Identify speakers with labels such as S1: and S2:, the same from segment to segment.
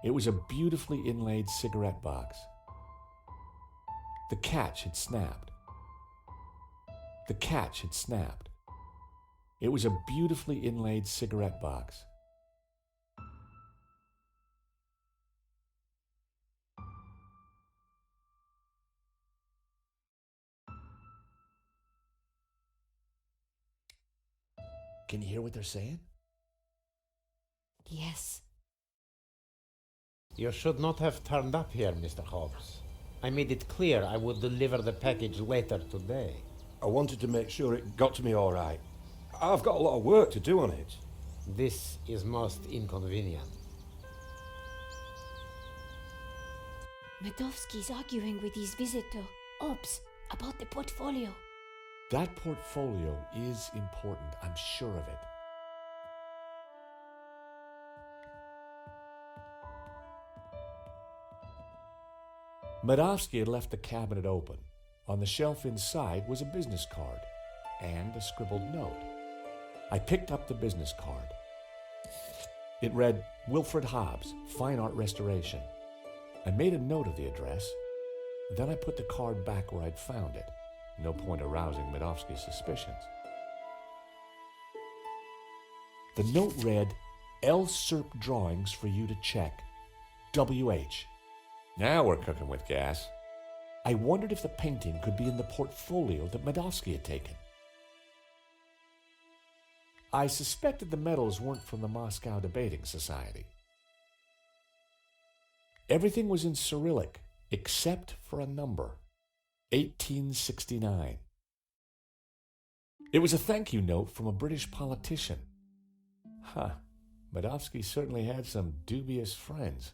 S1: It was a beautifully inlaid cigarette box. The catch had snapped. The catch had snapped. It was a beautifully inlaid cigarette box. Can you hear what they're saying?
S2: Yes.
S3: You should not have turned up here, Mr. Hobbs. I made it clear I would deliver the package later today.
S4: I wanted to make sure it got to me all right. I've got a lot of work to do on it.
S3: This is most inconvenient.
S2: Medovsky's arguing with his visitor, Obbs, about the portfolio.
S1: That portfolio is important, I'm sure of it. Medovsky had left the cabinet open. On the shelf inside was a business card and a scribbled note. I picked up the business card. It read, Wilfred Hobbs, Fine Art Restoration. I made a note of the address. Then I put the card back where I'd found it. No point arousing Medovsky's suspicions. The note read, L. Serp drawings for you to check. W.H. Now we're cooking with gas. I wondered if the painting could be in the portfolio that Medovsky had taken. I suspected the medals weren't from the Moscow Debating Society. Everything was in Cyrillic, except for a number. 1869. It was a thank you note from a British politician. Medovsky certainly had some dubious friends.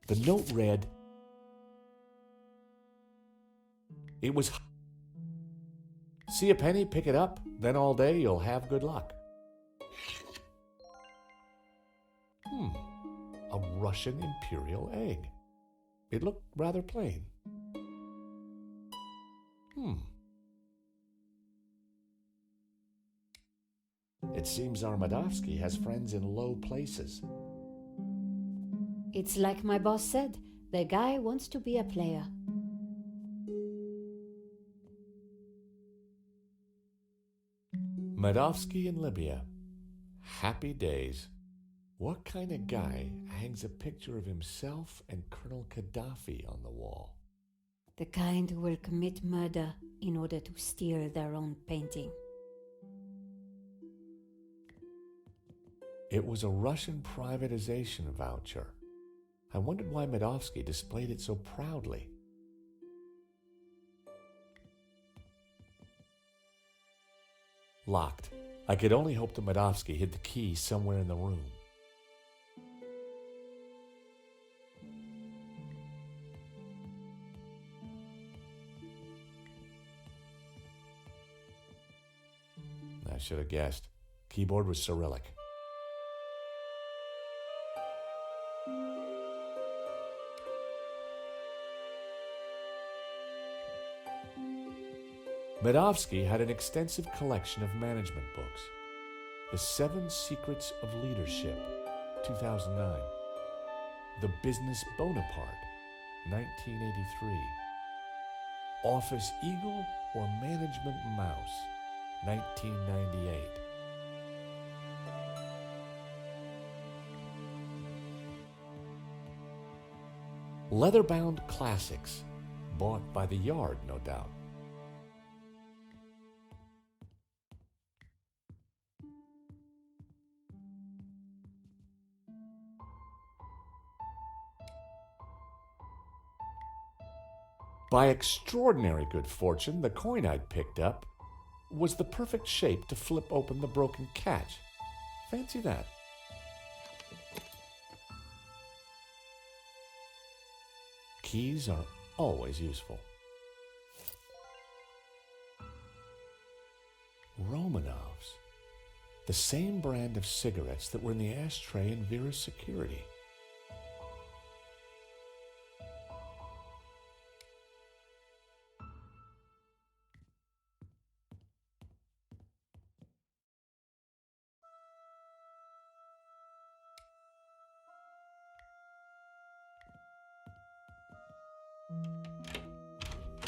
S1: The note read, it was, see a penny, pick it up, then all day you'll have good luck. A Russian imperial egg. It looked rather plain. It seems Medovsky has friends in low places.
S2: It's like my boss said, the guy wants to be a player.
S1: Medovsky in Libya. Happy days. What kind of guy hangs a picture of himself and Colonel Gaddafi on the wall?
S2: The kind who will commit murder in order to steal their own painting.
S1: It was a Russian privatization voucher. I wondered why Medovsky displayed it so proudly. Locked. I could only hope that Medovsky hid the key somewhere in the room. I should have guessed. Keyboard was Cyrillic. Medovsky had an extensive collection of management books. The 7 Secrets of Leadership, 2009. The Business Bonaparte, 1983. Office Eagle or Management Mouse, 1998. Leather-bound classics, bought by the yard, no doubt. By extraordinary good fortune, the coin I'd picked up was the perfect shape to flip open the broken catch. Fancy that. Keys are always useful. Romanovs. The same brand of cigarettes that were in the ashtray in Vera's security.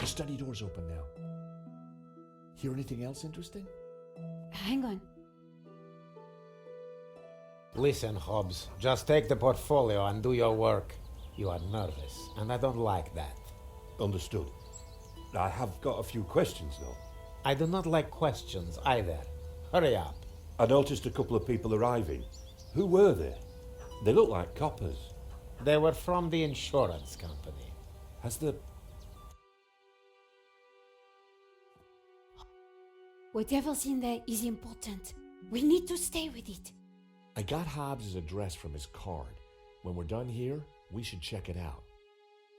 S1: The study door's open now. Hear anything else interesting?
S2: Hang on.
S3: Listen, Hobbs, just take the portfolio and do your work. You are nervous, and I don't like that.
S4: Understood. I have got a few questions, though.
S3: I do not like questions either. Hurry up.
S4: I noticed a couple of people arriving. Who were they? They look like coppers.
S3: They were from the insurance company.
S4: Has the...
S2: Whatever's in there is important. We need to stay with it.
S1: I got Hobbs' address from his card. When we're done here, we should check it out.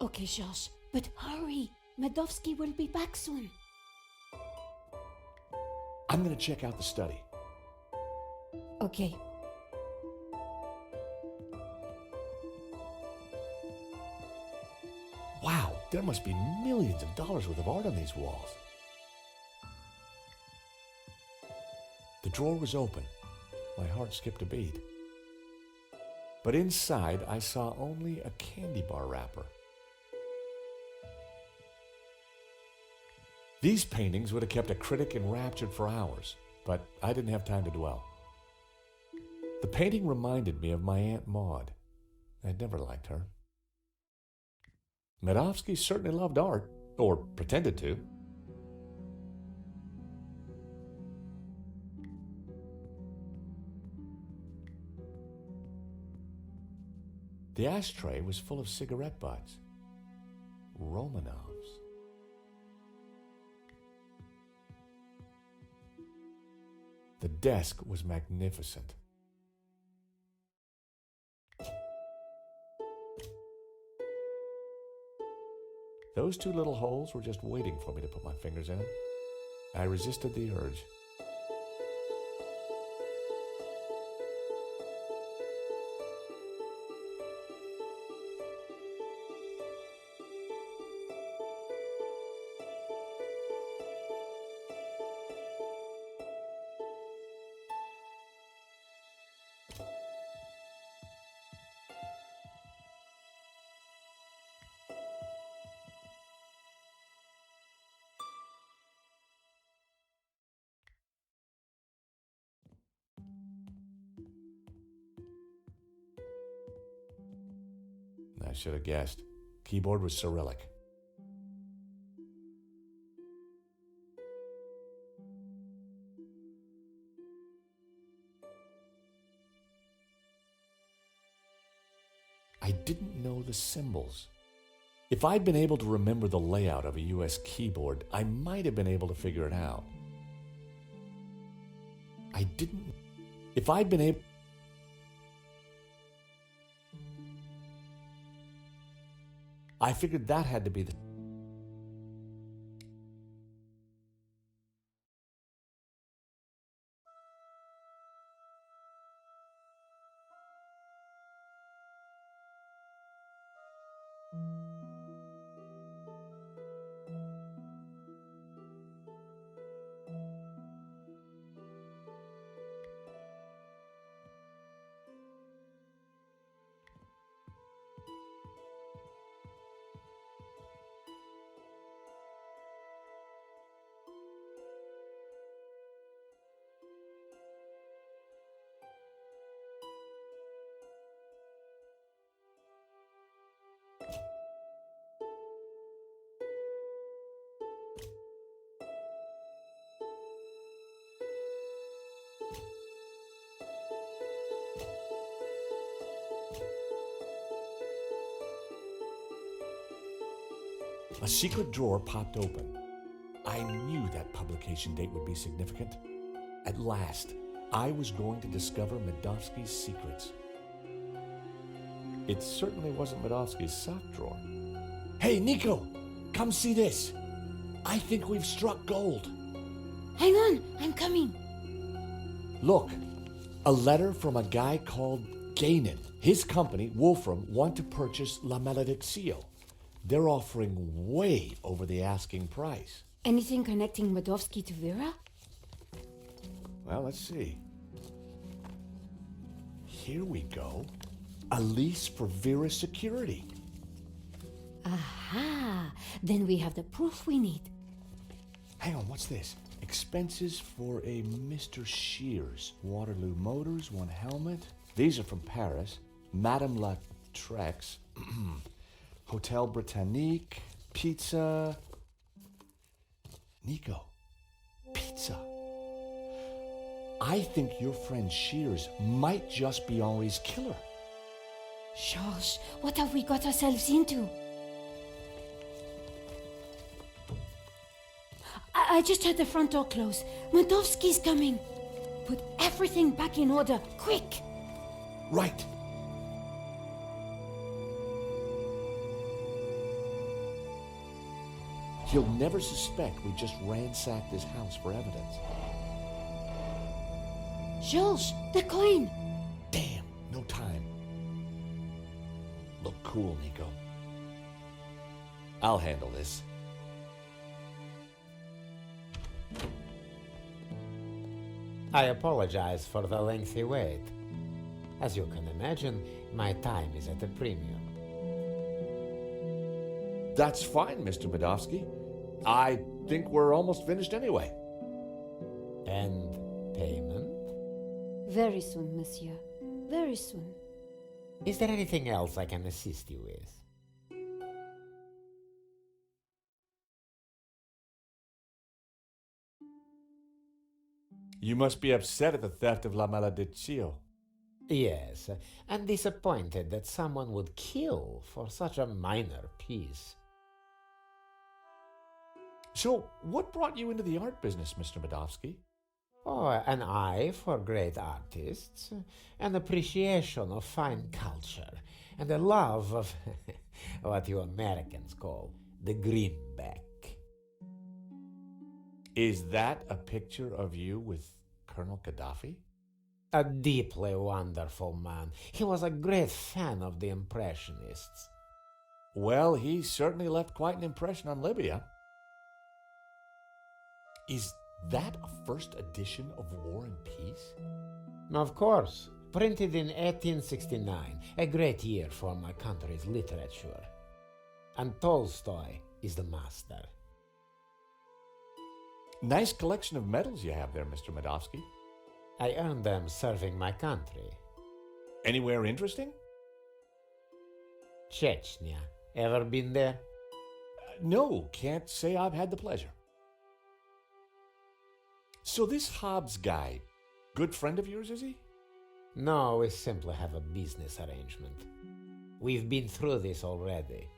S2: Okay, Josh, but hurry. Medovsky will be back soon.
S1: I'm gonna check out the study.
S2: Okay.
S1: Wow, there must be millions of dollars worth of art on these walls. The drawer was open. My heart skipped a beat. But inside, I saw only a candy bar wrapper. These paintings would have kept a critic enraptured for hours, but I didn't have time to dwell. The painting reminded me of my Aunt Maud. I'd never liked her. Medovsky certainly loved art, or pretended to. The ashtray was full of cigarette butts. Romanovs. The desk was magnificent. Those two little holes were just waiting for me to put my fingers in. I resisted the urge. I should have guessed. Keyboard was Cyrillic. I didn't know the symbols. If I'd been able to remember the layout of a US keyboard, I might have been able to figure it out. I didn't. If I'd been able. I figured that had to be the. A secret drawer popped open. I knew that publication date would be significant. At last, I was going to discover Medovsky's secrets. It certainly wasn't Medovsky's sock drawer. Hey, Nico! Come see this! I think we've struck gold.
S2: Hang on, I'm coming.
S1: Look, a letter from a guy called Gainan. His company, Wolfram, want to purchase La Malediccio. They're offering way over the asking price.
S2: Anything connecting Medovsky to Vera?
S1: Well, let's see. Here we go. A lease for Vera Security.
S2: Aha! Then we have the proof we need.
S1: Hang on, what's this? Expenses for a Mr. Shears. Waterloo Motors, one helmet. These are from Paris. Madame La Trex. Hotel Britannique. Pizza. Nico. Pizza. I think your friend Shears might just be Henri's killer.
S2: Georges, what have we got ourselves into? I just heard the front door close. Mordovsky's coming. Put everything back in order, quick!
S1: Right. He'll never suspect we just ransacked his house for evidence.
S2: Georges, the coin!
S1: Damn, no time. Look cool, Nico. I'll handle this.
S3: I apologize for the lengthy wait. As you can imagine, my time is at a premium.
S1: That's fine, Mr. Medovsky. I think we're almost finished anyway.
S3: And payment?
S2: Very soon, monsieur. Very soon.
S3: Is there anything else I can assist you with?
S1: You must be upset at the theft of La Malediccio.
S3: Yes, and disappointed that someone would kill for such a minor piece.
S1: So, what brought you into the art business, Mr. Medovsky?
S3: Oh, an eye for great artists, an appreciation of fine culture, and a love of what you Americans call the greenback.
S1: Is that a picture of you with Colonel Gaddafi?
S3: A deeply wonderful man. He was a great fan of the Impressionists.
S1: Well, he certainly left quite an impression on Libya. Is that a first edition of War and Peace?
S3: Of course, printed in 1869, a great year for my country's literature. And Tolstoy is the master.
S1: Nice collection of medals you have there, Mr. Medovsky.
S3: I earned them serving my country.
S1: Anywhere interesting?
S3: Chechnya. Ever been there?
S1: No, can't say I've had the pleasure. So this Hobbs guy, good friend of yours, is he?
S3: No, we simply have a business arrangement. We've been through this already.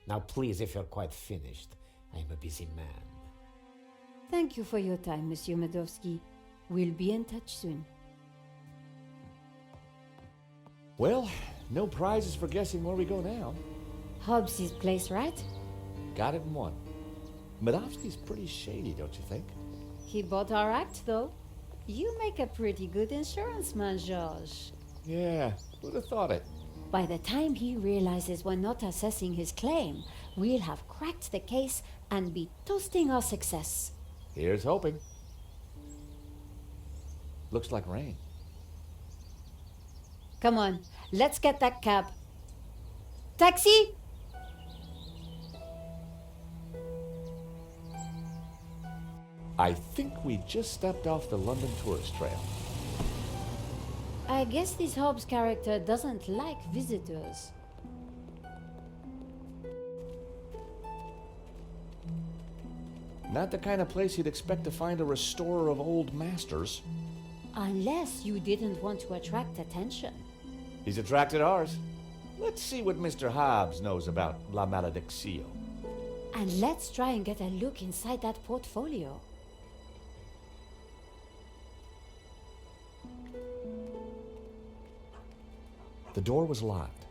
S3: Now please, if you're quite finished, I'm a busy man.
S2: Thank you for your time, Monsieur Medovsky. We'll be in touch soon.
S1: Well, no prizes for guessing where we go now.
S2: Hobbs' place, right?
S1: Got it in one. Medovsky's pretty shady, don't you think?
S2: He bought our act, though. You make a pretty good insurance man, Georges.
S1: Yeah, who'd have thought it?
S2: By the time he realizes we're not assessing his claim, we'll have cracked the case and be toasting our success.
S1: Here's hoping. Looks like rain.
S2: Come on, let's get that cab. Taxi!
S1: I think we just stepped off the London tourist trail.
S2: I guess this Hobbs character doesn't like visitors.
S1: Not the kind of place you'd expect to find a restorer of old masters.
S2: Unless you didn't want to attract attention.
S1: He's attracted ours. Let's see what Mr. Hobbs knows about La Malediccio.
S2: And let's try and get a look inside that portfolio.
S1: The door was locked.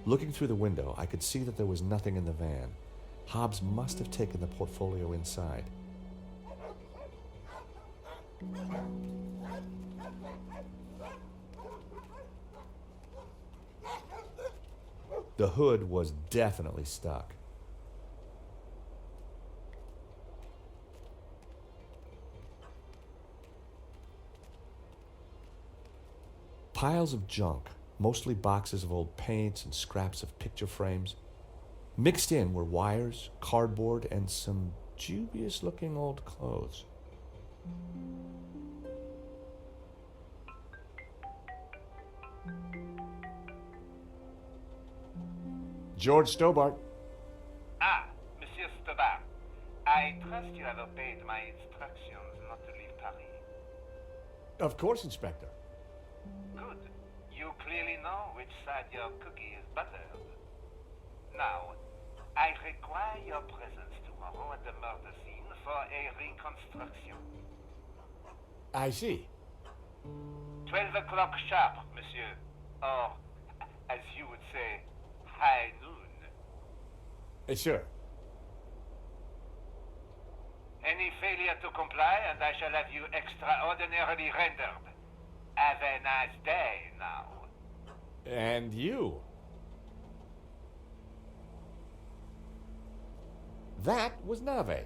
S1: Looking through the window, I could see that there was nothing in the van. Hobbs must have taken the portfolio inside. The hood was definitely stuck. Piles of junk, mostly boxes of old paints and scraps of picture frames. Mixed in were wires, cardboard, and some dubious-looking old clothes. George Stobart.
S5: Ah, Monsieur Stobart. I trust you have obeyed my instructions not to leave Paris.
S1: Of course, Inspector.
S5: Good. You clearly know which side your cookie is buttered. Now, I require your presence tomorrow at the murder scene for a reconstruction.
S1: I see.
S5: 12 o'clock sharp, monsieur. Or, as you would say, high noon.
S1: Sure.
S5: Any failure to comply, and I shall have you extraordinarily rendered. Have a nice day now.
S1: And you. That was Nave.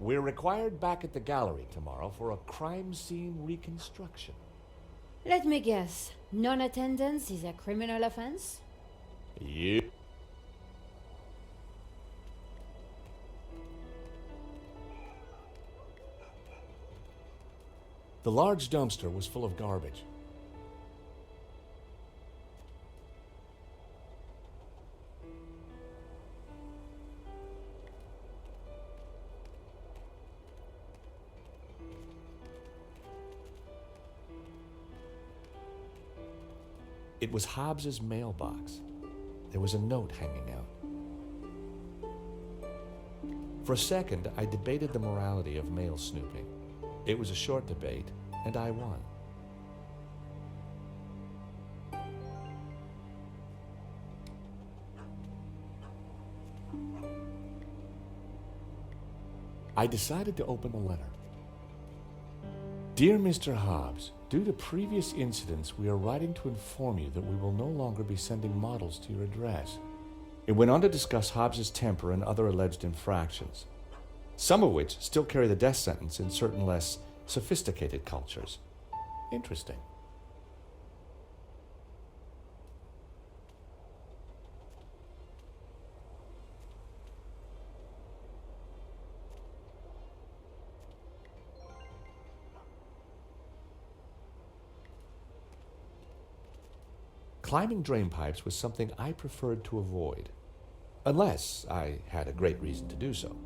S1: We're required back at the gallery tomorrow for a crime scene reconstruction.
S2: Let me guess. Non-attendance is a criminal offense?
S1: You. The large dumpster was full of garbage. It was Hobbs's mailbox. There was a note hanging out. For a second, I debated the morality of mail snooping. It was a short debate, and I won. I decided to open the letter. Dear Mr. Hobbs, due to previous incidents, we are writing to inform you that we will no longer be sending models to your address. It went on to discuss Hobbs's temper and other alleged infractions, some of which still carry the death sentence in certain less sophisticated cultures. Interesting. Climbing drain pipes was something I preferred to avoid, unless I had a great reason to do so.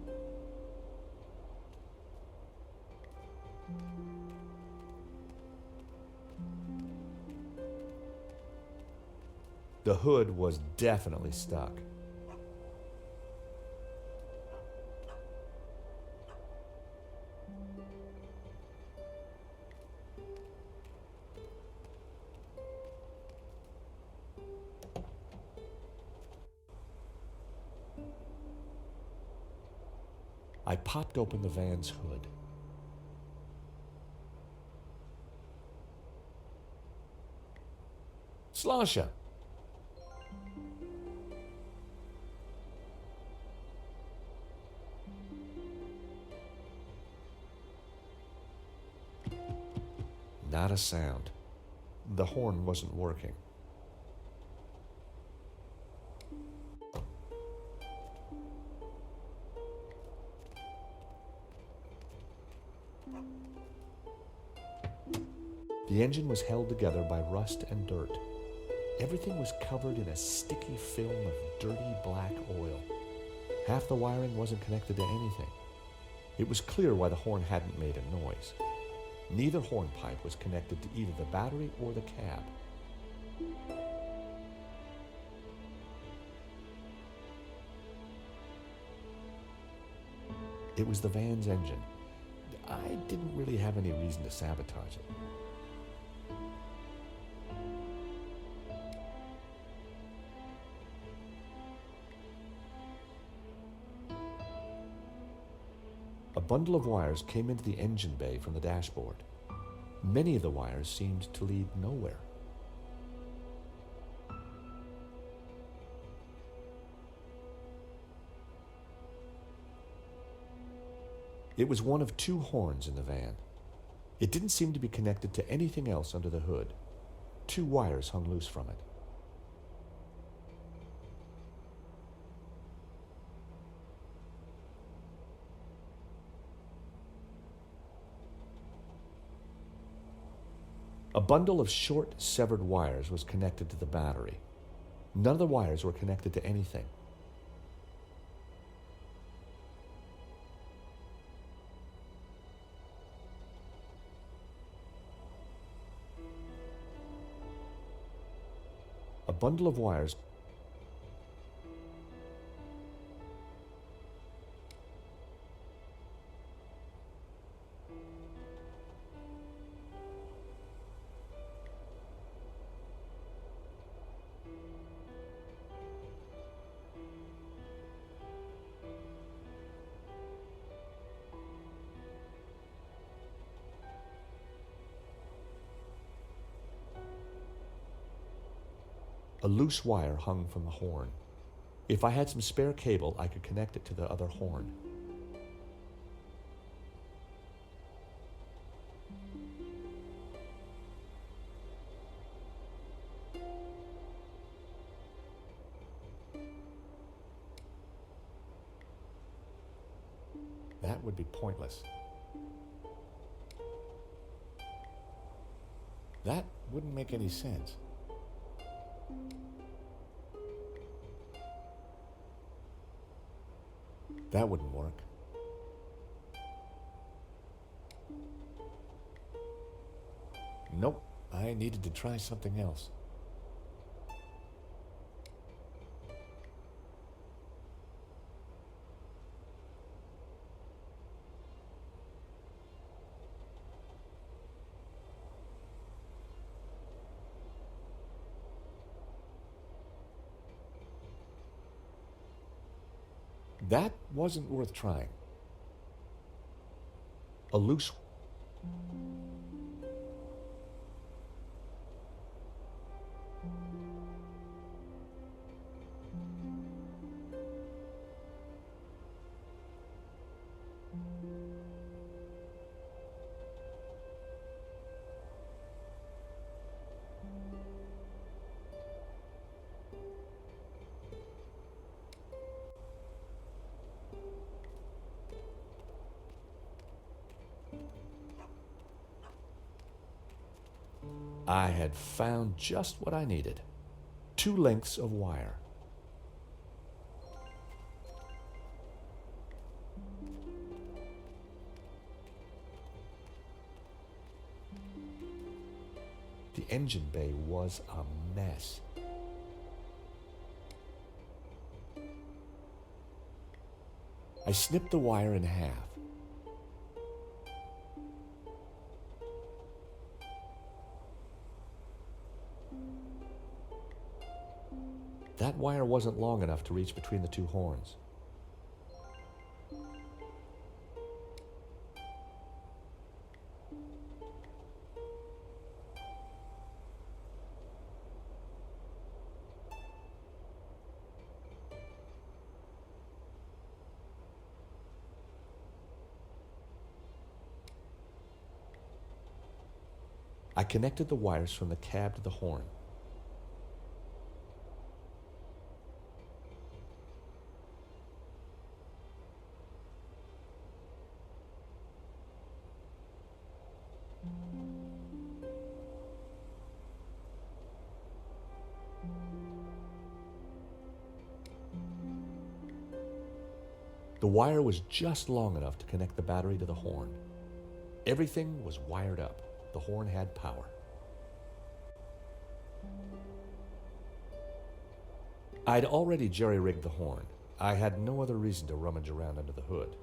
S1: The hood was definitely stuck. I popped open the van's hood. Slasha. Not a sound. The horn wasn't working. The engine was held together by rust and dirt. Everything was covered in a sticky film of dirty black oil. Half the wiring wasn't connected to anything. It was clear why the horn hadn't made a noise. Neither horn pipe was connected to either the battery or the cab. It was the van's engine. I didn't really have any reason to sabotage it. A bundle of wires came into the engine bay from the dashboard. Many of the wires seemed to lead nowhere. It was one of two horns in the van. It didn't seem to be connected to anything else under the hood. Two wires hung loose from it. A bundle of short, severed wires was connected to the battery. None of the wires were connected to anything. A bundle of wires. A loose wire hung from the horn. If I had some spare cable, I could connect it to the other horn. That would be pointless. That wouldn't make any sense. That wouldn't work. Nope, I needed to try something else. That wasn't worth trying. A loose... I had found just what I needed. 2 lengths of wire. The engine bay was a mess. I snipped the wire in half. That wire wasn't long enough to reach between the 2 horns. I connected the wires from the cab to the horn. The wire was just long enough to connect the battery to the horn. Everything was wired up. The horn had power. I'd already jerry-rigged the horn. I had no other reason to rummage around under the hood.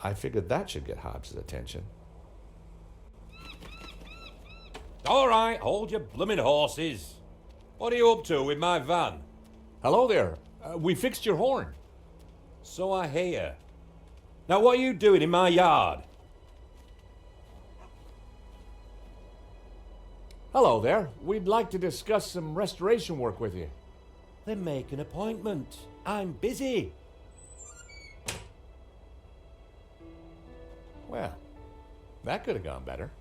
S1: I figured that should get Hobbs' attention.
S4: All right, hold your bloomin' horses. What are you up to with my van?
S1: Hello there. We fixed your horn.
S4: So I hear. Now what are you doing in my yard?
S1: Hello there. We'd like to discuss some restoration work with you.
S4: Then make an appointment. I'm busy.
S1: That could have gone better.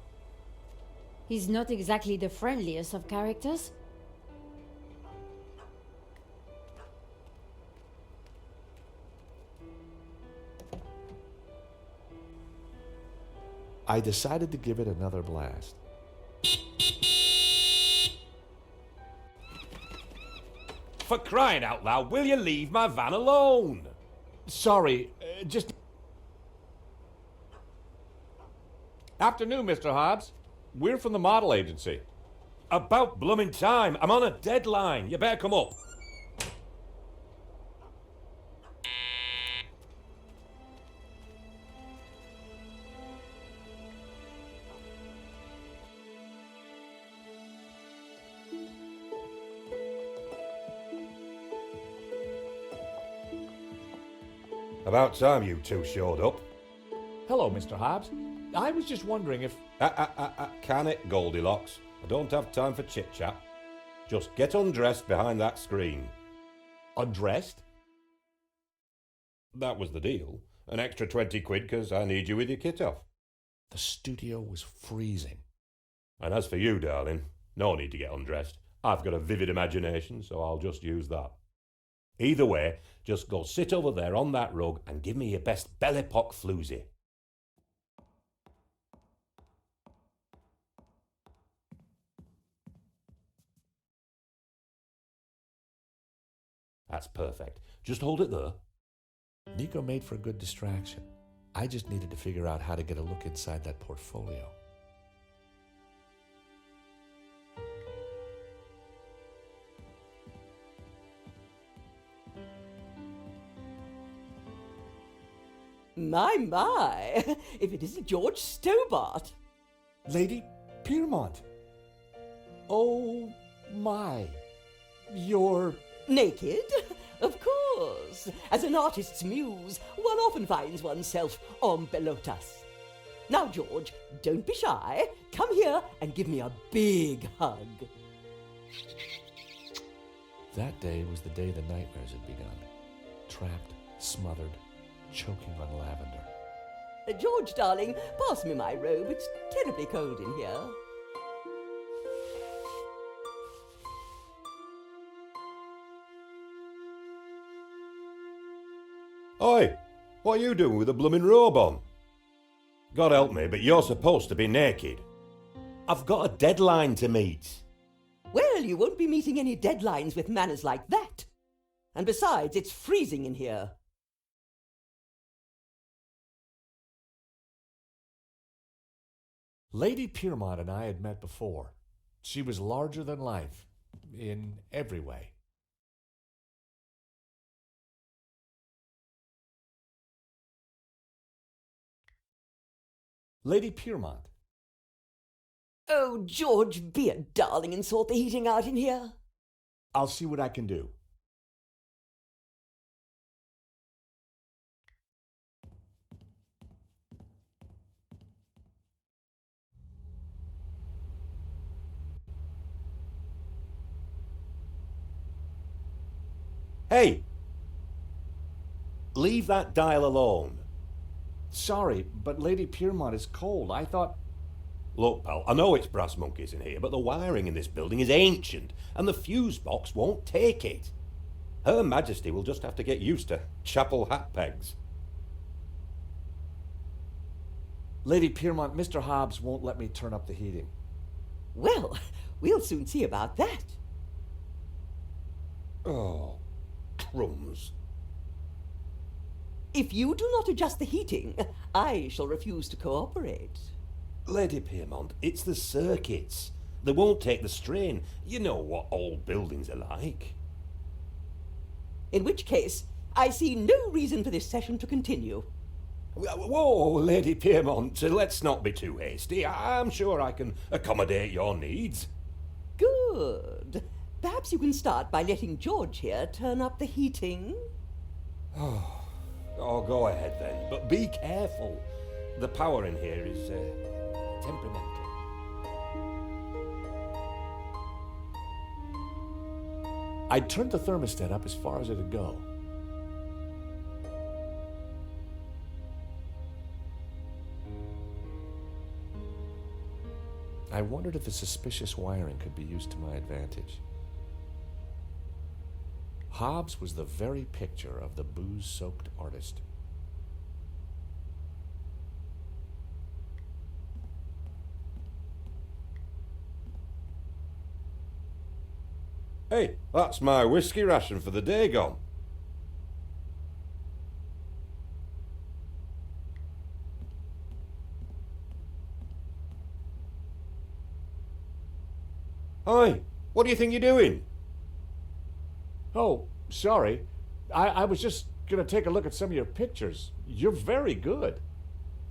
S2: He's not exactly the friendliest of characters.
S1: I decided to give it another blast.
S4: For crying out loud, will you leave my van alone?
S1: Sorry, just... Afternoon, Mr. Hobbs. We're from the model agency.
S4: About blooming time. I'm on a deadline. You better come up. About time you two showed up.
S1: Hello, Mr. Hobbs. I was just wondering if...
S4: Can it, Goldilocks? I don't have time for chit-chat. Just get undressed behind that screen.
S1: Undressed?
S4: That was the deal. An extra 20 quid because I need you with your kit off.
S1: The studio was freezing.
S4: And as for you, darling, no need to get undressed. I've got a vivid imagination, so I'll just use that. Either way, just go sit over there on that rug and give me your best belly pock floozy. That's perfect. Just hold it there.
S1: Nico made for a good distraction. I just needed to figure out how to get a look inside that portfolio.
S6: My, if it isn't George Stobart.
S1: Lady Piermont. Oh my. You're...
S6: Naked? Of course. As an artist's muse, one often finds oneself en pelotas. Now, George, don't be shy. Come here and give me a big hug.
S1: That day was the day the nightmares had begun. Trapped, smothered, choking on lavender.
S6: George, darling, pass me my robe. It's terribly cold in here.
S4: Oi, what are you doing with a blooming robe on? God help me, but you're supposed to be naked. I've got a deadline to meet.
S6: Well, you won't be meeting any deadlines with manners like that. And besides, it's freezing in here.
S1: Lady Piermont and I had met before. She was larger than life, in every way. Lady Piermont.
S6: Oh, George, be a darling and sort the heating out in here.
S1: I'll see what I can do.
S4: Hey! Leave that dial alone.
S1: Sorry, but Lady Piermont is cold. I thought...
S4: Look, pal, I know it's brass monkeys in here, but the wiring in this building is ancient, and the fuse box won't take it. Her Majesty will just have to get used to chapel hat pegs.
S1: Lady Piermont, Mr. Hobbs won't let me turn up the heating.
S6: Well, we'll soon see about that.
S4: Oh, crumbs.
S6: If you do not adjust the heating, I shall refuse to cooperate.
S4: Lady Piermont, it's the circuits. They won't take the strain. You know what old buildings are like.
S6: In which case, I see no reason for this session to continue.
S4: Whoa, Lady Piermont, let's not be too hasty. I'm sure I can accommodate your needs.
S6: Good. Perhaps you can start by letting George here turn up the heating.
S4: Oh, go ahead then, but be careful. The power in here is temperamental.
S1: I turned the thermostat up as far as it'd go. I wondered if the suspicious wiring could be used to my advantage. Hobbs was the very picture of the booze-soaked artist.
S4: Hey, that's my whiskey ration for the day gone. Hi, what do you think you're doing?
S1: Oh, sorry. I was just going to take a look at some of your pictures. You're very good.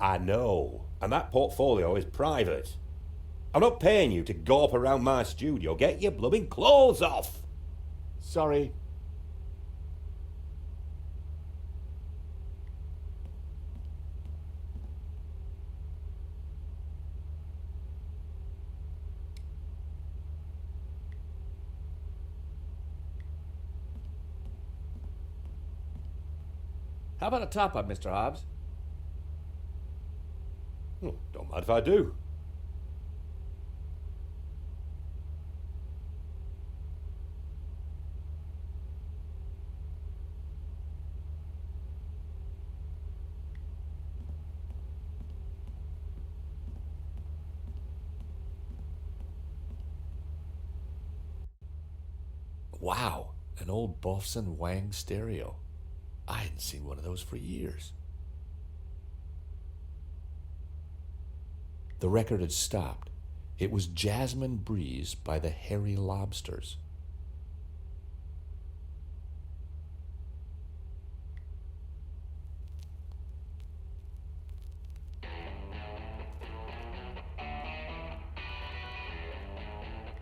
S4: I know, and that portfolio is private. I'm not paying you to gawp around my studio. Get your blooming clothes off!
S1: Sorry. How about a top-up, Mr. Hobbs?
S4: Don't mind if I do.
S1: Wow, an old Bofson Wang stereo. I hadn't seen one of those for years. The record had stopped. It was Jasmine Breeze by the Hairy Lobsters.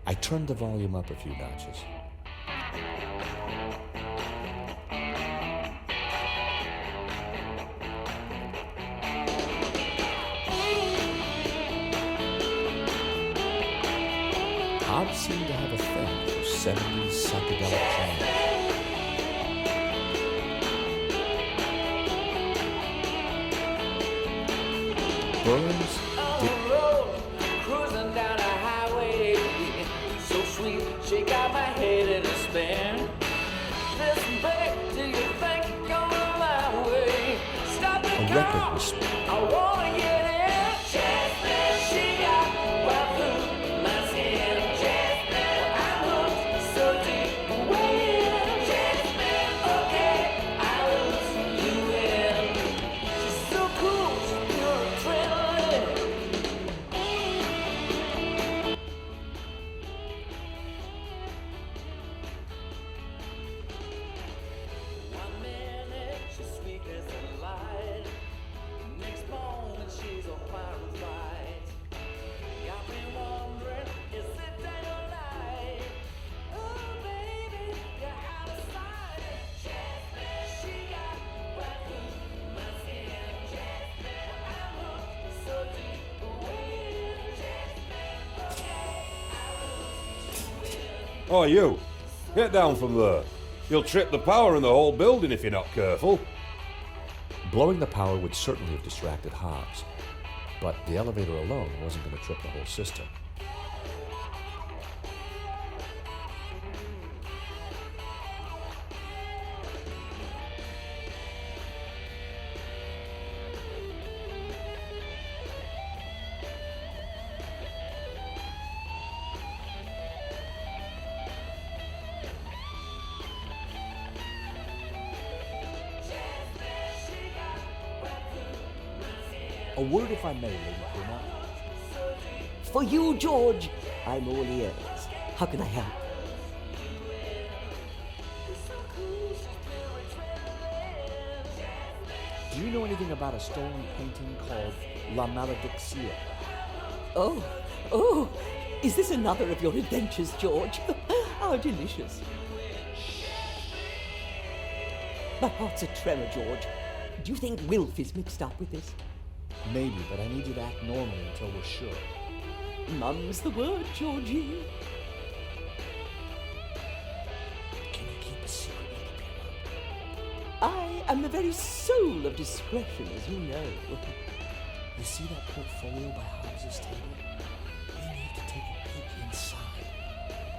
S1: I turned the volume up a few notches. Hobbs seemed to have a thing for 70s psychedelic jazz. Burns did.
S7: Cruising down a highway, so sweet, she got my head in a spin. Listen, babe, do you think you're going my way? Stop the
S1: A record was
S7: I wanna get in. She got my food, my skin. I'm hooked so deep, way in. Okay, I lose you in. She's so cool, she's pure adrenaline. One minute she's sweet as a light, next moment she's a fireflight. Got me wondering, is it day or night? Oh baby, you're out of sight. She got my food, my skin. I'm hooked so deep, away in. Okay, I lose you in.
S4: Oh, you! Get down from there. You'll trip the power in the whole building if you're not careful.
S1: Blowing the power would certainly have distracted Hobbs, but the elevator alone wasn't going to trip the whole system. A word, if I may, Lady Puma.
S6: For you, George, I'm all ears. How can I help?
S1: Do you know anything about a stolen painting called La Malediction?
S6: Oh, is this another of your adventures, George? How delicious. My heart's a tremor, George. Do you think Wilf is mixed up with this?
S1: Maybe, but I need you to act normally until we're sure.
S6: Mum's the word, Georgie.
S1: Can you keep a secret, Lady Puma?
S6: I am the very soul of discretion, as you know.
S1: You see that portfolio by Hobbs's table? We need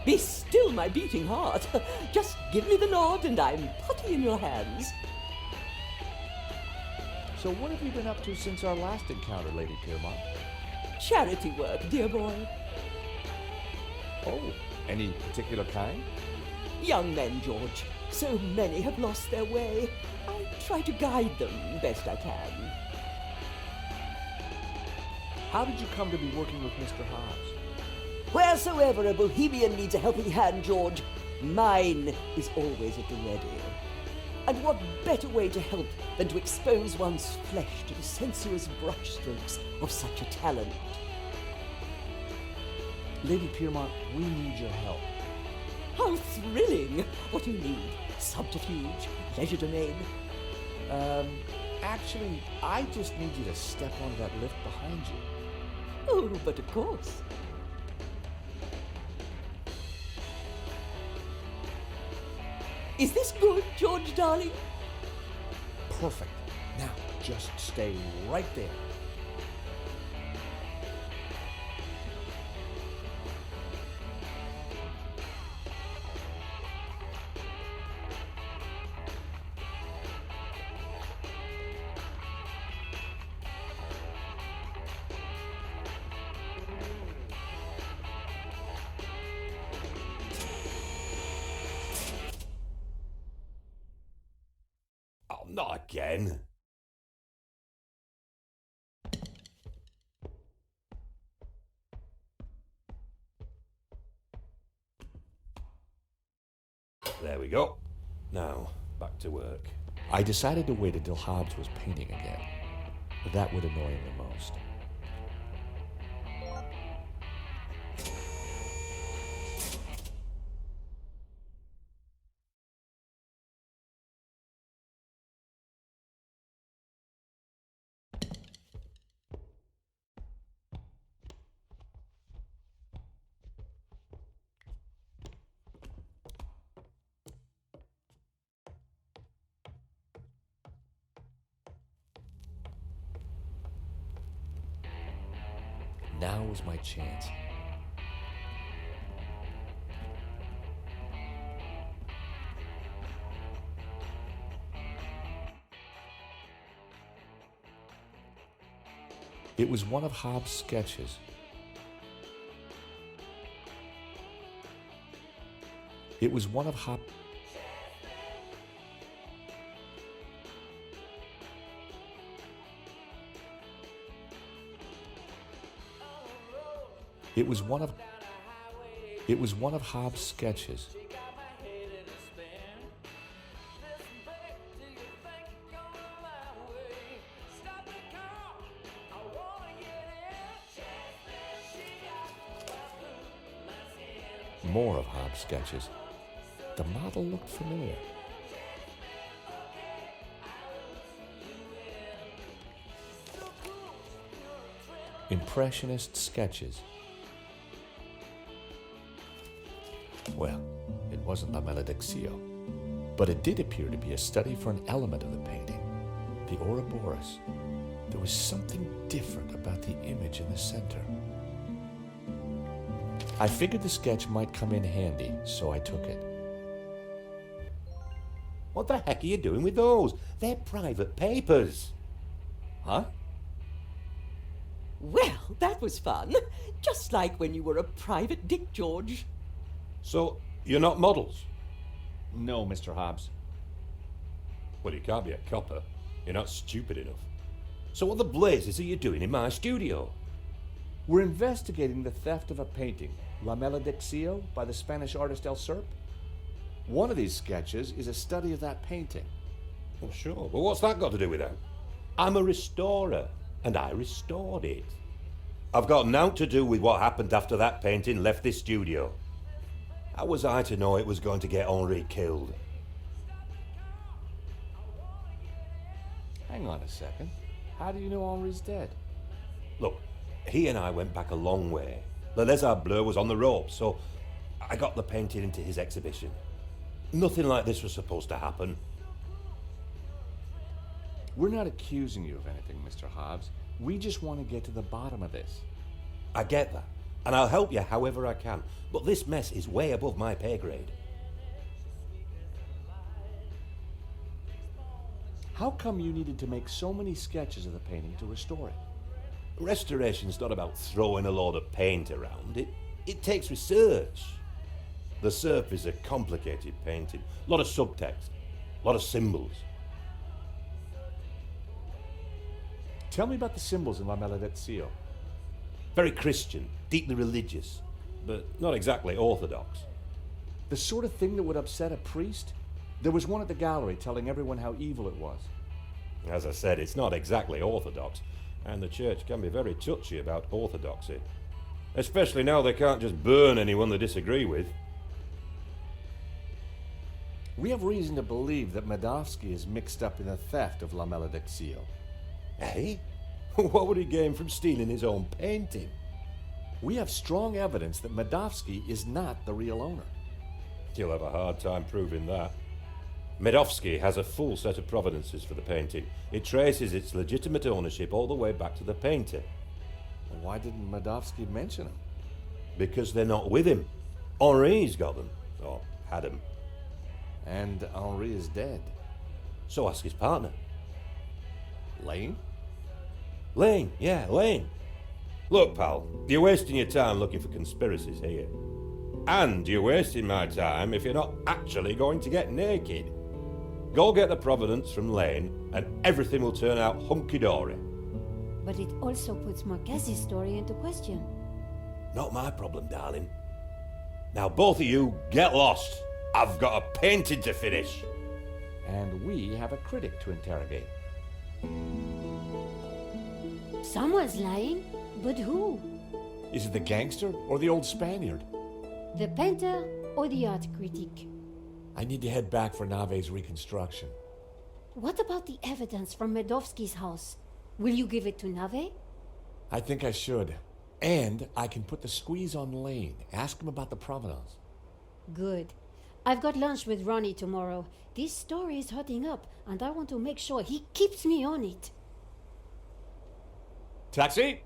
S6: Be still, my beating heart. Just give me the nod and I'm putty in your hands.
S1: So what have you been up to since our last encounter, Lady Piermont?
S6: Charity work, dear boy.
S1: Oh, any particular kind?
S6: Young men, George. So many have lost their way. I try to guide them best I can.
S1: How did you come to be working with Mr. Hobbs?
S6: Wheresoever a bohemian needs a helping hand, George, mine is always at the ready. And what better way to help than to expose one's flesh to the sensuous brushstrokes of such a talent?
S1: Lady Piermont, we need your help.
S6: How thrilling! What do you need? Subterfuge? Leisure domain?
S1: Actually, I just need you to step on that lift behind you.
S6: Oh, but of course. Is this good, George, darling?
S1: Perfect. Now, just stay right there.
S4: Oh, not again. There we go. Now, back to work.
S1: I decided to wait until Hobbs was painting again. That would annoy him the most. Now was my chance. It was one of Hobbs' sketches. It was one of Hobbs. It was one of Hobbs' sketches. More of Hobbs' sketches. The model looked familiar. Impressionist sketches. Well, it wasn't La Malediccio, but it did appear to be a study for an element of the painting, the Ouroboros. There was something different about the image in the center. I figured the sketch might come in handy, so I took it.
S4: What the heck are you doing with those? They're private papers.
S1: Huh?
S6: Well, that was fun. Just like when you were a private dick, George.
S4: So, you're not models?
S1: No, Mr. Hobbs.
S4: Well, you can't be a copper. You're not stupid enough. So what the blazes are you doing in my studio?
S1: We're investigating the theft of a painting, La Malediccio, by the Spanish artist El Serp. One of these sketches is a study of that painting.
S4: Well, sure, but what's that got to do with that? I'm a restorer, and I restored it. I've got nought to do with what happened after that painting left this studio. How was I to know it was going to get Henri killed?
S1: Hang on a second. How do you know Henri's dead?
S4: Look, he and I went back a long way. Le Lézard Bleu was on the ropes, so I got the painting into his exhibition. Nothing like this was supposed to happen.
S1: We're not accusing you of anything, Mr. Hobbs. We just want to get to the bottom of this.
S4: I get that. and I'll help you however I can. But this mess is way above my pay grade.
S1: How come you needed to make so many sketches of the painting to restore it?
S4: Restoration's not about throwing a load of paint around. It takes research. The Serpent is a complicated painting. A lot of subtext, a lot of symbols.
S1: Tell me about the symbols in La Maledizio.
S4: Very Christian, deeply religious, but not exactly orthodox.
S1: The sort of thing that would upset a priest? There was one at the gallery telling everyone how evil it was.
S4: As I said, it's not exactly orthodox, and the church can be very touchy about orthodoxy. Especially now they can't just burn anyone they disagree with.
S1: We have reason to believe that Medovsky is mixed up in the theft of La Maledizio.
S4: Eh? What would he gain from stealing his own painting?
S1: We have strong evidence that Medovsky is not the real owner.
S4: You'll have a hard time proving that. Medovsky has a full set of provenances for the painting. It traces its legitimate ownership all the way back to the painter.
S1: Why didn't Medovsky mention him?
S4: Because they're not with him. Henri's got them, or had them.
S1: And Henri is dead.
S4: So ask his partner.
S1: Lane?
S4: Lane, yeah, Lane. Look, pal, you're wasting your time looking for conspiracies here. And you're wasting my time if you're not actually going to get naked. Go get the provenance from Lane, and everything will turn out hunky-dory.
S2: But it also puts Marquez's story into question.
S4: Not my problem, darling. Now both of you, get lost. I've got a painting to finish.
S1: And we have a critic to interrogate.
S2: Someone's lying, but who?
S1: Is it the gangster or the old Spaniard?
S2: The painter or the art critic?
S1: I need to head back for Nave's reconstruction.
S2: What about the evidence from Medovsky's house? Will you give it to Nave?
S1: I think I should. And I can put the squeeze on Lane. Ask him about the provenance.
S2: Good. I've got lunch with Ronnie tomorrow. This story is hotting up, and I want to make sure he keeps me on it.
S1: Taxi?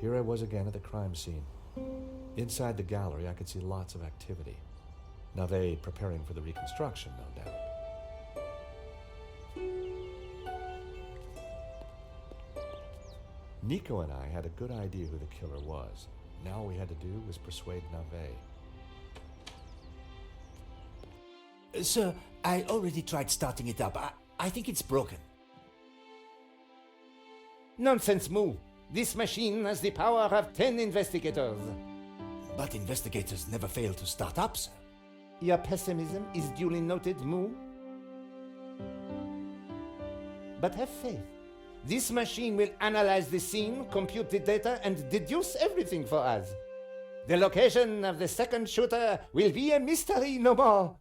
S1: Here I was again at the crime scene. Inside the gallery, I could see lots of activity. Nave preparing for the reconstruction, no doubt. Nico and I had a good idea who the killer was. Now all we had to do was persuade Nave.
S8: Sir, I already tried starting it up. I think it's broken.
S3: Nonsense, Moo. This machine has the power of 10 investigators.
S8: But investigators never fail to start up, sir.
S3: Your pessimism is duly noted, Moo. But have faith. This machine will analyze the scene, compute the data, and deduce everything for us. The location of the second shooter will be a mystery no more.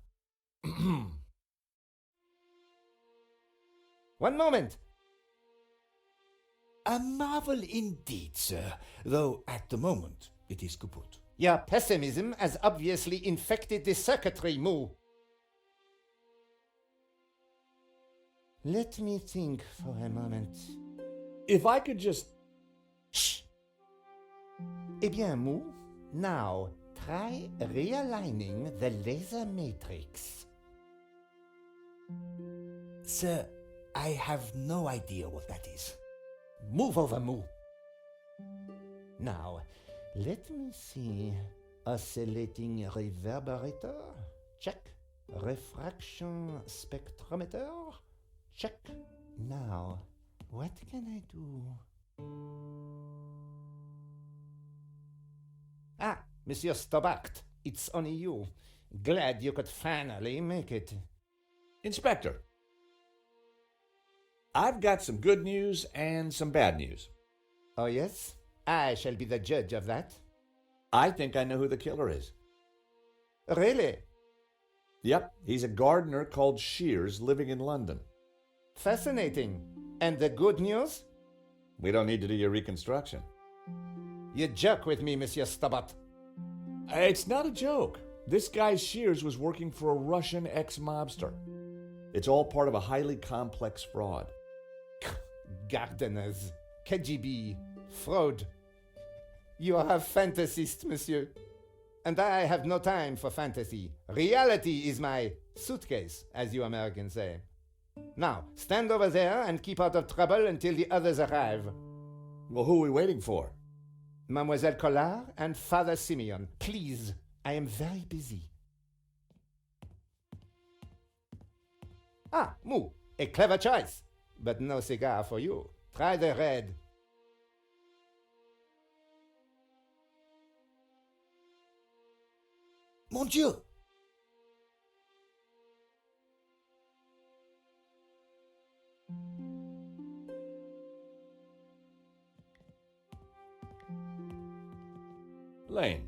S3: One moment.
S8: A marvel indeed, sir, though at the moment it is kaput.
S3: Your pessimism has obviously infected the circuitry, Moo. Let me think for a moment.
S1: If I could just...
S3: Shh! Eh bien, Moo, now try realigning the laser matrix.
S8: Sir, I have no idea what that is.
S3: Move over, Moo. Now, let me see. Oscillating reverberator? Check. Refraction spectrometer? Check. Now, what can I do? Ah, Monsieur Stobart, it's only you. Glad you could finally make it.
S1: Inspector, I've got some good news and some bad news.
S3: Oh, yes? I shall be the judge of that.
S1: I think I know who the killer is.
S3: Really?
S1: Yep, he's a gardener called Shears living in London.
S3: Fascinating. And the good news?
S1: We don't need to do your reconstruction.
S3: You joke with me, Monsieur Stobart.
S1: It's not a joke. This guy Shears was working for a Russian ex-mobster. It's all part of a highly complex fraud.
S3: Gardeners, KGB, fraud. You are a fantasist, monsieur. And I have no time for fantasy. Reality is my suitcase, as you Americans say. Now, stand over there and keep out of trouble until the others arrive.
S1: Well, who are we waiting for?
S3: Mademoiselle Collard and Father Simeon. Please, I am very busy. Ah, Moo, a clever choice. But no cigar for you. Try the red.
S8: Mon Dieu!
S1: Lane.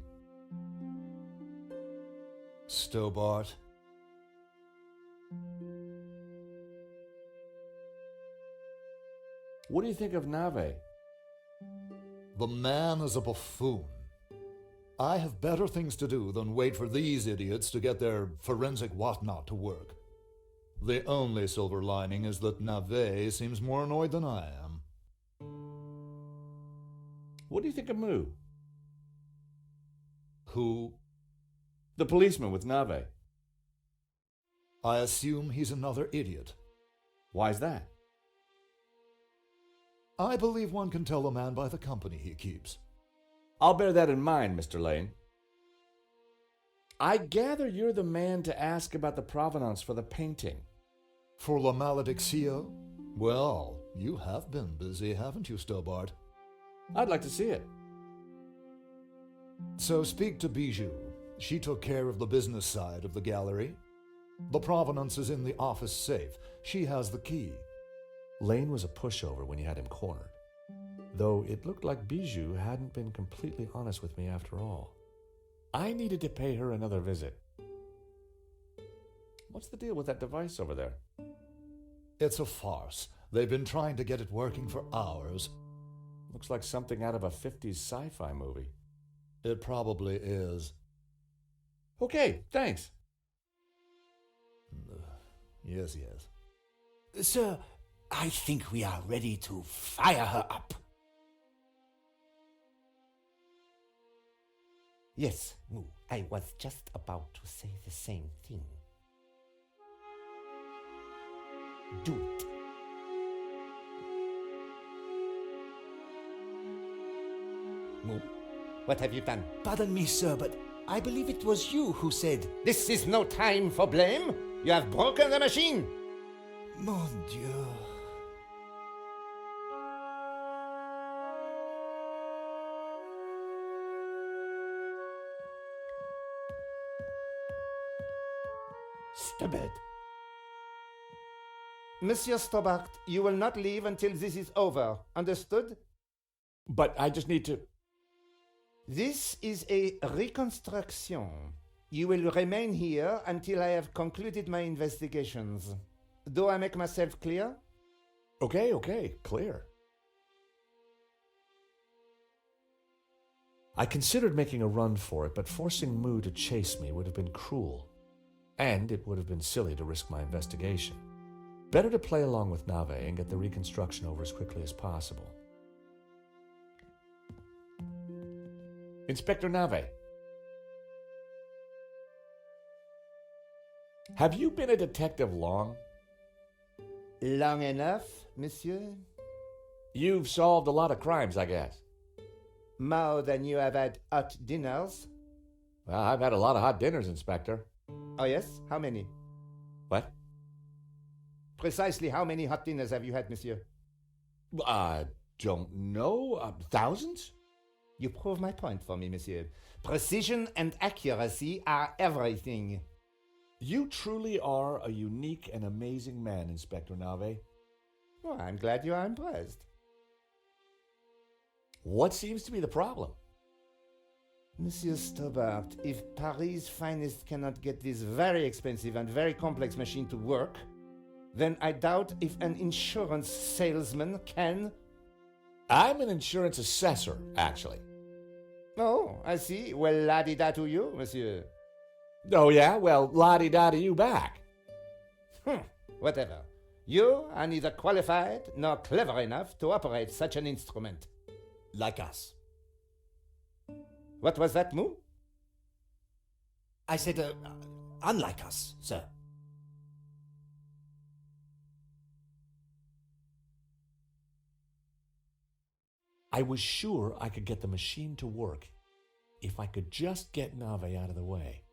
S8: Stobart.
S1: What do you think of Nave?
S8: The man is a buffoon. I have better things to do than wait for these idiots to get their forensic whatnot to work. The only silver lining is that Nave seems more annoyed than I am.
S1: What do you think of Moo?
S8: Who?
S1: The policeman with Nave.
S8: I assume he's another idiot.
S1: Why's that?
S8: I believe one can tell a man by the company he keeps.
S1: I'll bear that in mind, Mr. Lane. I gather you're the man to ask about the provenance for the painting.
S8: For La Maledictio? Well, you have been busy, haven't you, Stobart?
S1: I'd like to see it.
S8: So speak to Bijou. She took care of the business side of the gallery. The provenance is in the office safe. She has the key.
S1: Lane was a pushover when you had him cornered. Though it looked like Bijou hadn't been completely honest with me after all. I needed to pay her another visit. What's the deal with that device over there?
S8: It's a farce. They've been trying to get it working for hours.
S1: Looks like something out of a 50s sci-fi movie.
S8: It probably is.
S1: Okay, thanks.
S8: Yes.
S9: Sir, I think we are ready to fire her up.
S3: Yes, Moo, I was just about to say the same thing. Do it. Moo, what have you done?
S9: Pardon me, sir, but I believe it was you who said,
S3: This is no time for blame. You have broken the machine.
S9: Mon Dieu.
S3: Stupid. Monsieur Stobart, you will not leave until this is over. Understood?
S1: But I just need to...
S3: This is a reconstruction. You will remain here until I have concluded my investigations. Do I make myself clear?
S1: Okay, clear. I considered making a run for it, but forcing Moo to chase me would have been cruel. And it would have been silly to risk my investigation. Better to play along with Nave and get the reconstruction over as quickly as possible. Inspector Nave. Have you been a detective long?
S3: Long enough, monsieur?
S1: You've solved a lot of crimes, I guess.
S3: More than you have had hot dinners?
S1: Well, I've had a lot of hot dinners, Inspector.
S3: Oh yes? How many?
S1: What?
S3: Precisely how many hot dinners have you had, monsieur?
S1: I don't know. Thousands?
S3: You prove my point for me, monsieur. Precision and accuracy are everything.
S1: You truly are a unique and amazing man, Inspector Nave.
S3: Well, I'm glad you are impressed.
S1: What seems to be the problem?
S3: Monsieur Stobart, if Paris' finest cannot get this very expensive and very complex machine to work, then I doubt if an insurance salesman can.
S1: I'm an insurance assessor, actually.
S10: Oh, I see. Well, la-di-da to you, monsieur.
S1: Oh, yeah? Well, la-di-da to you back.
S10: Whatever. You are neither qualified nor clever enough to operate such an instrument.
S9: Like us.
S10: What was that, Moo?
S9: I said, unlike us, sir.
S1: I was sure I could get the machine to work if I could just get Nave out of the way.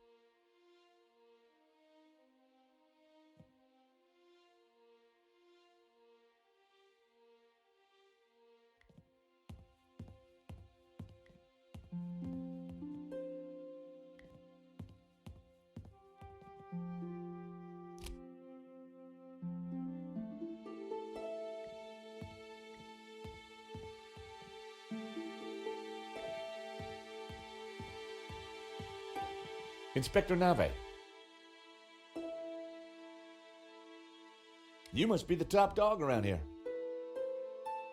S1: Inspector Nave. You must be the top dog around here.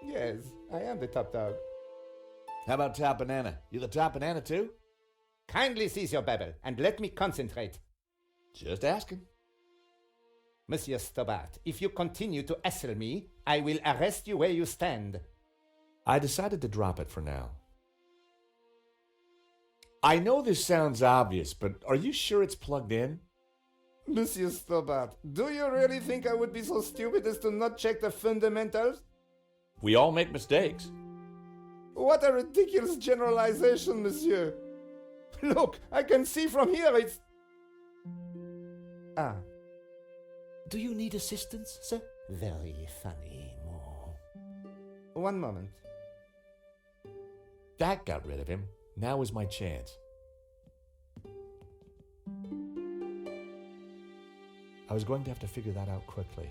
S10: Yes, I am the top dog.
S1: How about Top Banana? You the top banana too?
S10: Kindly cease your babble and let me concentrate.
S1: Just asking.
S10: Monsieur Stobart, if you continue to hassle me, I will arrest you where you stand.
S1: I decided to drop it for now. I know this sounds obvious, but are you sure it's plugged in?
S10: Monsieur Stobart, do you really think I would be so stupid as to not check the fundamentals?
S1: We all make mistakes.
S10: What a ridiculous generalization, monsieur. Look, I can see from here it's... Ah.
S9: Do you need assistance, sir?
S10: Very funny, Moo. One moment.
S1: That got rid of him. Now is my chance. I was going to have to figure that out quickly.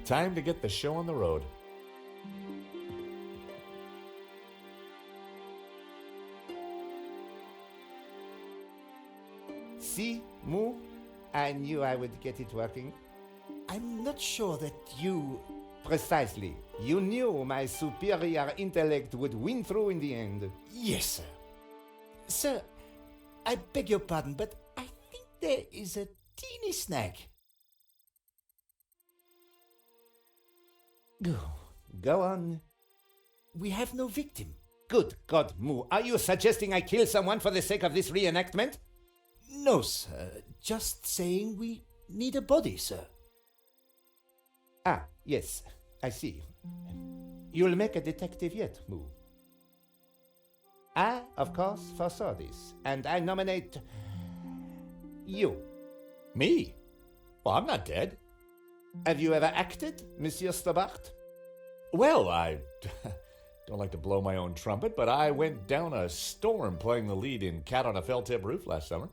S1: Time to get the show on the road.
S10: See, Moo? I knew I would get it working.
S9: I'm not sure that you...
S10: Precisely. You knew my superior intellect would win through in the end.
S9: Yes, sir. Sir, I beg your pardon, but I think there is a teeny snag.
S10: Go on.
S9: We have no victim.
S10: Good God, Moo. Are you suggesting I kill someone for the sake of this reenactment?
S9: No, sir. Just saying we need a body, sir.
S10: Ah, yes. I see. You'll make a detective yet, Moo. I, of course, foresaw this, and I nominate... you.
S1: Me? Well, I'm not dead.
S10: Have you ever acted, Monsieur Stobart?
S1: Well, I don't like to blow my own trumpet, but I went down a storm playing the lead in Cat on a Felt-Tip Roof last summer.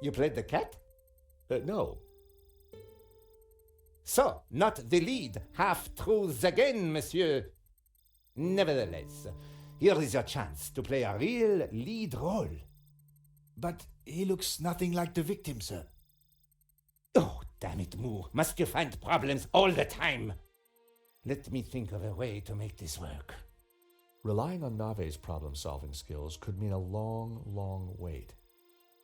S10: You played the cat?
S1: No.
S10: So, not the lead. Half-truths again, monsieur. Nevertheless, here is your chance to play a real lead role.
S9: But he looks nothing like the victim, sir.
S10: Oh, damn it, Moo. Must you find problems all the time? Let me think of a way to make this work.
S1: Relying on Nave's problem-solving skills could mean a long, long wait.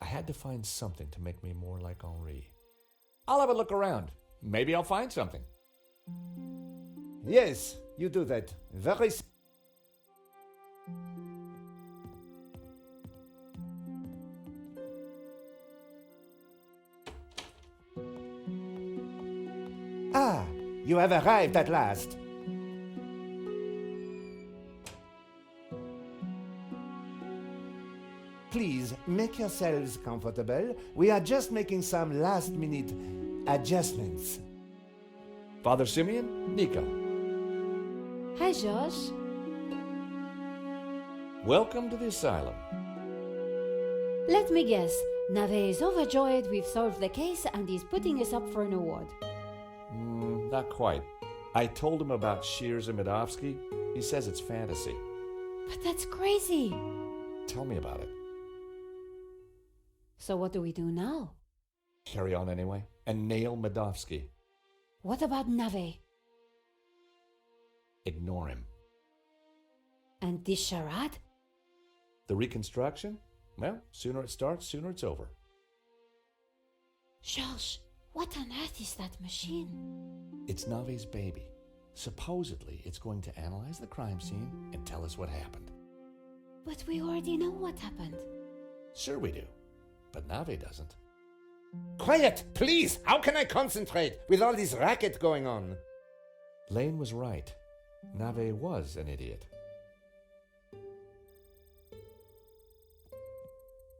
S1: I had to find something to make me more like Henri. I'll have a look around. Maybe I'll find something.
S10: Yes, you do that. Very... Ah, you have arrived at last. Please, make yourselves comfortable. We are just making some last-minute adjustments.
S1: Father Simeon, Nico.
S2: Hi, Josh.
S1: Welcome to the asylum.
S2: Let me guess. Nave is overjoyed we've solved the case and he's putting us up for an award.
S1: Not quite. I told him about Shears and Medovsky. He says it's fantasy.
S2: But that's crazy.
S1: Tell me about it.
S2: So what do we do now?
S1: Carry on anyway and nail Medovsky.
S2: What about Nave?
S1: Ignore him.
S2: And this charade?
S1: The reconstruction? Well, sooner it starts, sooner it's over.
S2: Georges, what on earth is that machine?
S1: It's Nave's baby. Supposedly, it's going to analyze the crime scene and tell us what happened.
S2: But we already know what happened.
S1: Sure we do, but Nave doesn't.
S10: Quiet, please! How can I concentrate with all this racket going on?
S1: Lane was right. Nave was an idiot.